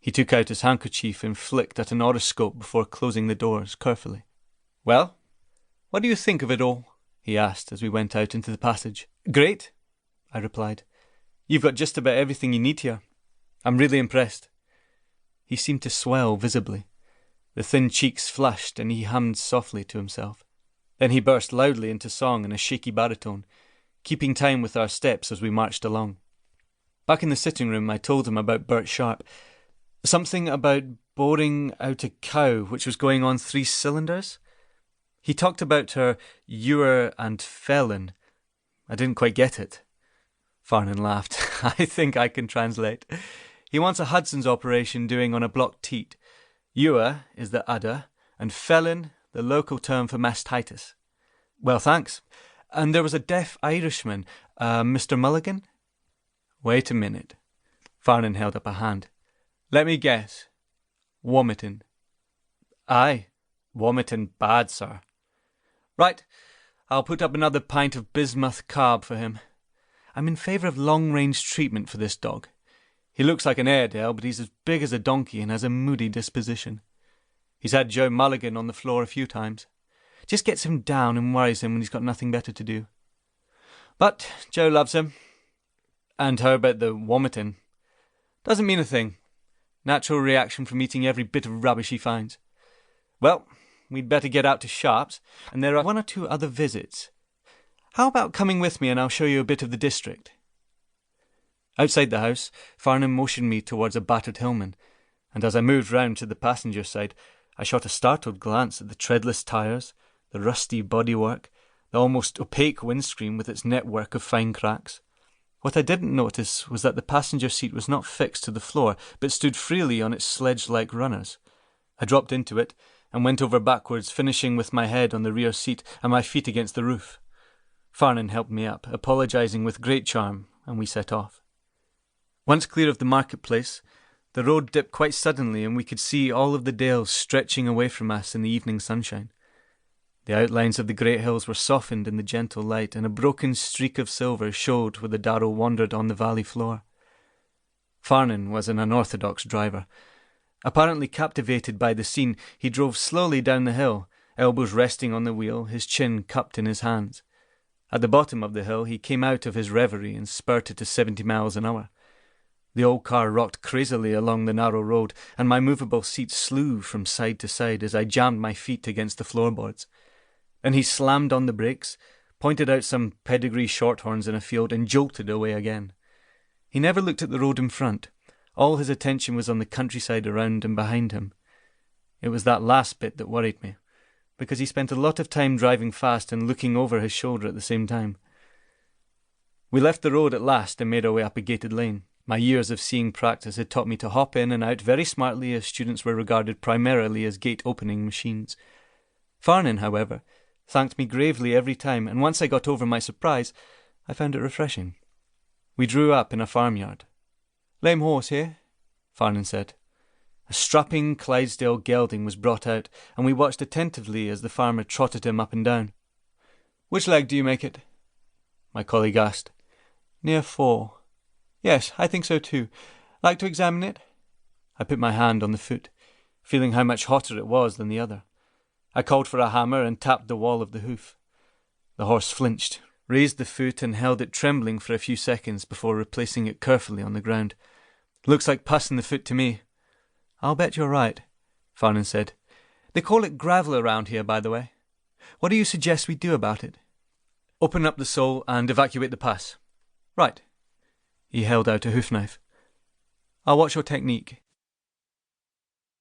He took out his handkerchief and flicked at an otoscope before closing the doors carefully. "Well, what do you think of it all?" he asked as we went out into the passage. "Great," I replied. "You've got just about everything you need here. I'm really impressed." He seemed to swell visibly. The thin cheeks flushed and he hummed softly to himself. Then he burst loudly into song in a shaky baritone, keeping time with our steps as we marched along. Back in the sitting room I told him about Bert Sharp. Something about boring out a cow which was going on 3 cylinders. He talked about her ewer and felon. I didn't quite get it. Farnon laughed. "I think I can translate. He wants a Hudson's operation doing on a block teat. Ewer is the udder, and felon the local term for mastitis." "Well, thanks. And there was a deaf Irishman, Mr. Mulligan?" "Wait a minute." Farnon held up a hand. "Let me guess. Vomiting." "Aye, vomiting bad, sir." "Right, I'll put up another pint of bismuth carb for him. I'm in favour of long-range treatment for this dog. He looks like an Airedale, but he's as big as a donkey and has a moody disposition. He's had Joe Mulligan on the floor a few times. Just gets him down and worries him when he's got nothing better to do. But Joe loves him. And how about the vomiting? Doesn't mean a thing. Natural reaction from eating every bit of rubbish he finds. Well, we'd better get out to Sharp's, and there are 1 or 2 other visits. How about coming with me and I'll show you a bit of the district?" Outside the house, Farnon motioned me towards a battered Hillman, and as I moved round to the passenger side, I shot a startled glance at the treadless tyres, the rusty bodywork, the almost opaque windscreen with its network of fine cracks. What I didn't notice was that the passenger seat was not fixed to the floor, but stood freely on its sledge-like runners. I dropped into it and went over backwards, finishing with my head on the rear seat and my feet against the roof. Farnon helped me up, apologising with great charm, and we set off. Once clear of the marketplace, the road dipped quite suddenly and we could see all of the dales stretching away from us in the evening sunshine. The outlines of the great hills were softened in the gentle light, and a broken streak of silver showed where the Darrow wandered on the valley floor. Farnon was an unorthodox driver. Apparently captivated by the scene, he drove slowly down the hill, elbows resting on the wheel, his chin cupped in his hands. At the bottom of the hill he came out of his reverie and spurted to 70 miles an hour. The old car rocked crazily along the narrow road, and my movable seat slew from side to side as I jammed my feet against the floorboards. Then he slammed on the brakes, pointed out some pedigree shorthorns in a field, and jolted away again. He never looked at the road in front. All his attention was on the countryside around and behind him. It was that last bit that worried me, because he spent a lot of time driving fast and looking over his shoulder at the same time. We left the road at last and made our way up a gated lane. My years of seeing practice had taught me to hop in and out very smartly, as students were regarded primarily as gate-opening machines. Farnon, however, thanked me gravely every time, and once I got over my surprise, I found it refreshing. We drew up in a farmyard. "Lame horse here," Farnon said. A strapping Clydesdale gelding was brought out, and we watched attentively as the farmer trotted him up and down. "Which leg do you make it?" my colleague asked. "Near 4. "Yes, I think so too. Like to examine it?" I put my hand on the foot, feeling how much hotter it was than the other. I called for a hammer and tapped the wall of the hoof. The horse flinched, raised the foot and held it trembling for a few seconds before replacing it carefully on the ground. "Looks like pus in the foot to me." "I'll bet you're right," Farnon said. "They call it gravel around here, by the way. What do you suggest we do about it?" "Open up the sole and evacuate the pus." "Right." He held out a hoof knife. "I'll watch your technique."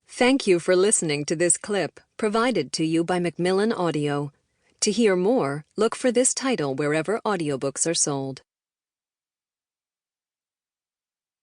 Thank you for listening to this clip, provided to you by Macmillan Audio. To hear more, look for this title wherever audiobooks are sold.